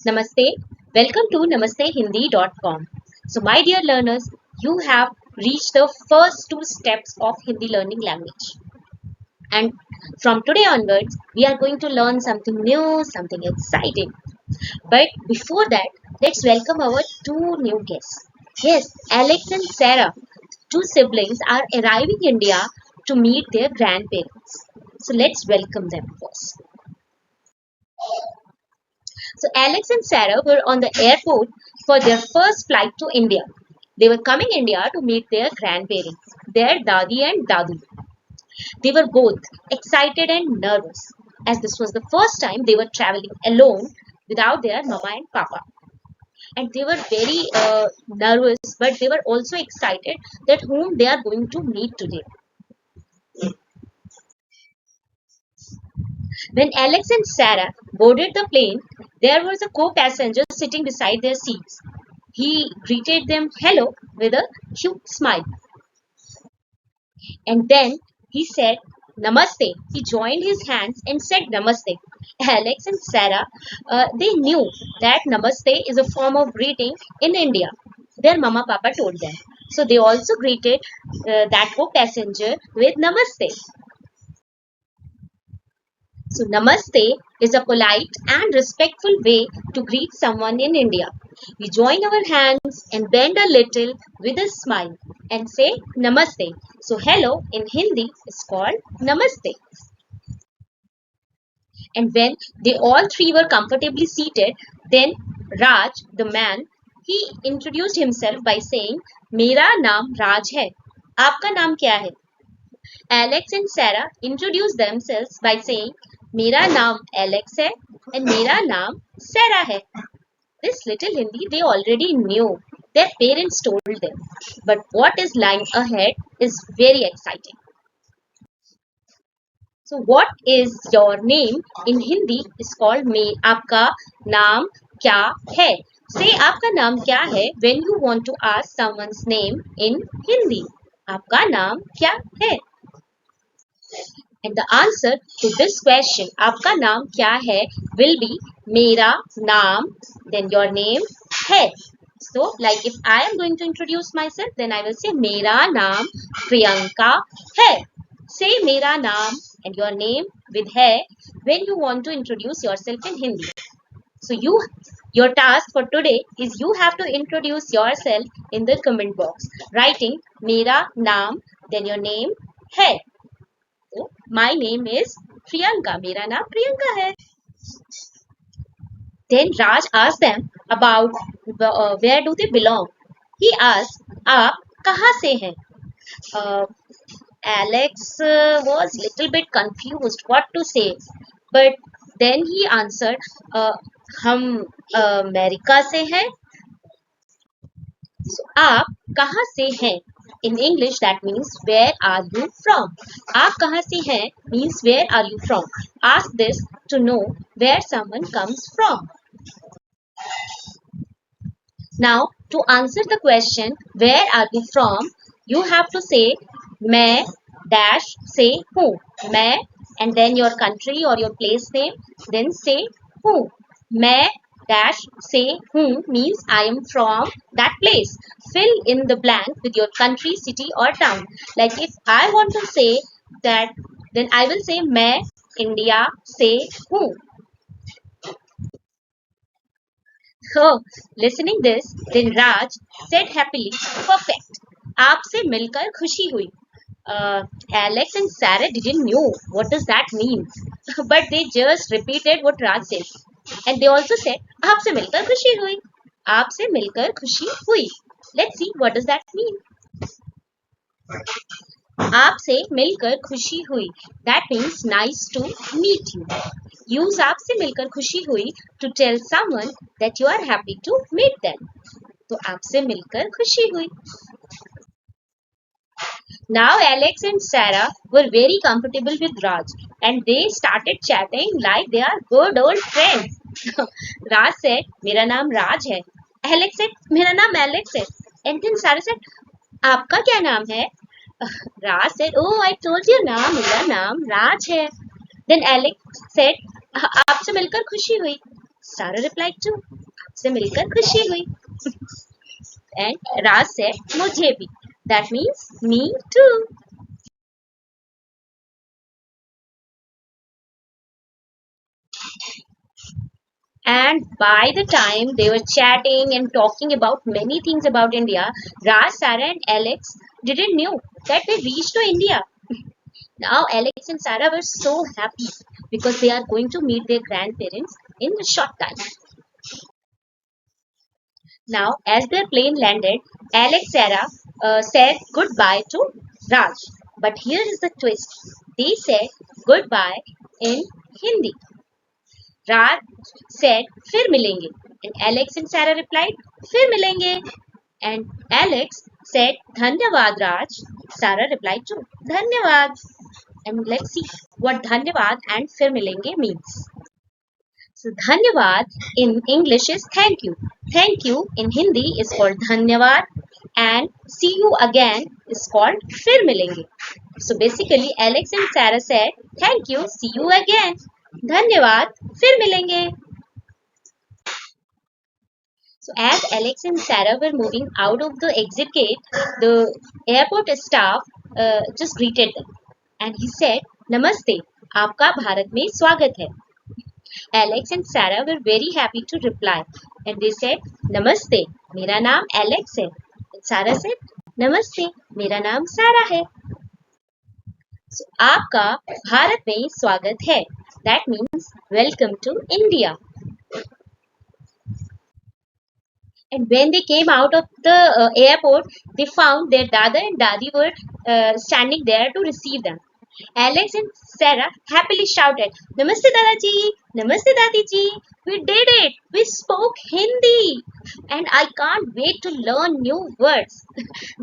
Namaste. Welcome to namastehindi.com. So, my dear learners, you have reached the first two steps of Hindi learning language. And from today onwards, we are going to learn something new, something exciting. But before that, let's welcome our two new guests. Yes, Alex and Sarah, two siblings, are arriving in India to meet their grandparents. So, let's welcome them first. So Alex and Sarah were on the airport for their first flight to India. They were coming India to meet their grandparents, their Dadi and Dadu. They were both excited and nervous as this was the first time they were traveling alone without their mama and papa. And they were very nervous, but they were also excited that whom they are going to meet today. When Alex and Sarah boarded the plane, there was a co-passenger sitting beside their seats. He greeted them hello with a cute smile. And then he said Namaste. He joined his hands and said Namaste. Alex and Sarah, they knew that Namaste is a form of greeting in India. Their mama papa told them. So they also greeted that co-passenger with Namaste. So, Namaste is a polite and respectful way to greet someone in India. We join our hands and bend a little with a smile and say Namaste. So, hello in Hindi is called Namaste. And when they all three were comfortably seated, then Raj, the man, he introduced himself by saying, Mera naam Raj hai. Aapka naam kya hai? Alex and Sarah introduced themselves by saying, मेरा नाम Alex है and मेरा नाम Sarah है. This little Hindi they already knew. Their parents told them. But what is lying ahead is very exciting. So what is your name in Hindi is called me. आपका नाम क्या है? Say आपका नाम क्या है when you want to ask someone's name in Hindi. आपका नाम क्या है? And the answer to this question, आपका नाम क्या है, will be मेरा नाम, then your name है. So, like if I am going to introduce myself, then I will say मेरा नाम प्रियंका है. Say मेरा नाम and your name with है when you want to introduce yourself in Hindi. So your task for today is you have to introduce yourself in the comment box, writing मेरा नाम, then your name है. So, my name is Priyanka. मेरा नाम प्रियंका है. Then Raj asked them about where do they belong. He asked, आप कहाँ से हैं? Alex was little bit confused what to say, but then he answered, हम America से हैं. So, आप कहाँ से हैं? In English, that means where are you from? आप कहाँ से हैं means where are you from? Ask this to know where someone comes from. Now, to answer the question where are you from, you have to say मैं dash say हूँ. मैं and then your country or your place name, then say हूँ. मैं dash say whom means I am from that place. Fill in the blank with your country, city or town. Like if I want to say that, then I will say मैं India से हूँ. So listening this, then Raj said happily, perfect. आपसे मिलकर खुशी हुई. Alex and Sarah didn't know what does that mean, but they just repeated what Raj said. And they also said, आपसे मिलकर खुशी हुई. आपसे मिलकर खुशी हुई. Let's see what does that mean. आपसे मिलकर खुशी हुई. That means nice to meet you. Use आपसे मिलकर खुशी हुई to tell someone that you are happy to meet them. तो आपसे मिलकर खुशी हुई. Now Alex and Sarah were very comfortable with Raj and they started chatting like they are good old friends. Raj said, मेरा नाम राज है. Alex said, मेरा नाम Alex है. And then Sarah said, आपका क्या नाम है? Raj said, oh, I told you ना, मेरा नाम राज है. Then Alex said, आपसे मिलकर खुशी हुई. Sarah replied too. आपसे मिलकर खुशी हुई. And Raj said, मुझे भी. That means me too. And by the time they were chatting and talking about many things about India, Raj, Sarah, and Alex didn't know that they reached to India. Now Alex and Sarah were so happy because they are going to meet their grandparents in a short time. Now, as their plane landed, Alex Sarah said goodbye to Raj. But here is the twist. They said goodbye in Hindi. Raj said फिर मिलेंगे and Alex and Sarah replied फिर मिलेंगे and Alex said धन्यवाद Raj. Sarah replied to धन्यवाद. And let's see what धन्यवाद and फिर मिलेंगे means. So धन्यवाद in English is thank you. Thank you in Hindi is called धन्यवाद and see you again is called फिर मिलेंगे. So basically Alex and Sarah said thank you, see you again. धन्यवाद, फिर मिलेंगे. So as Alex and Sarah were moving out of the exit gate, the airport staff just greeted them and he said, Namaste, आपका भारत में स्वागत है. Alex and Sarah were very happy to reply and they said, Namaste, मेरा नाम Alex है. And Sarah said, Namaste, मेरा नाम Sarah है. So आपका भारत में स्वागत है. That means welcome to India. And when they came out of the airport, they found their Dada and Dadi were standing there to receive them. Alex and Sarah happily shouted, Namaste Dadaji, Namaste Dadiji, we did it, we spoke Hindi and I can't wait to learn new words.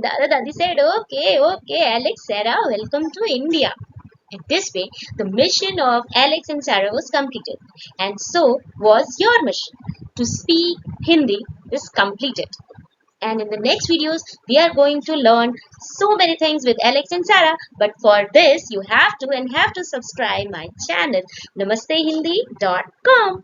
Dada Dadi said, okay, Alex, Sarah, welcome to India. And this way, the mission of Alex and Sarah was completed. And so was your mission. To speak Hindi is completed. And in the next videos, we are going to learn so many things with Alex and Sarah. But for this, you have to subscribe my channel, namastehindi.com.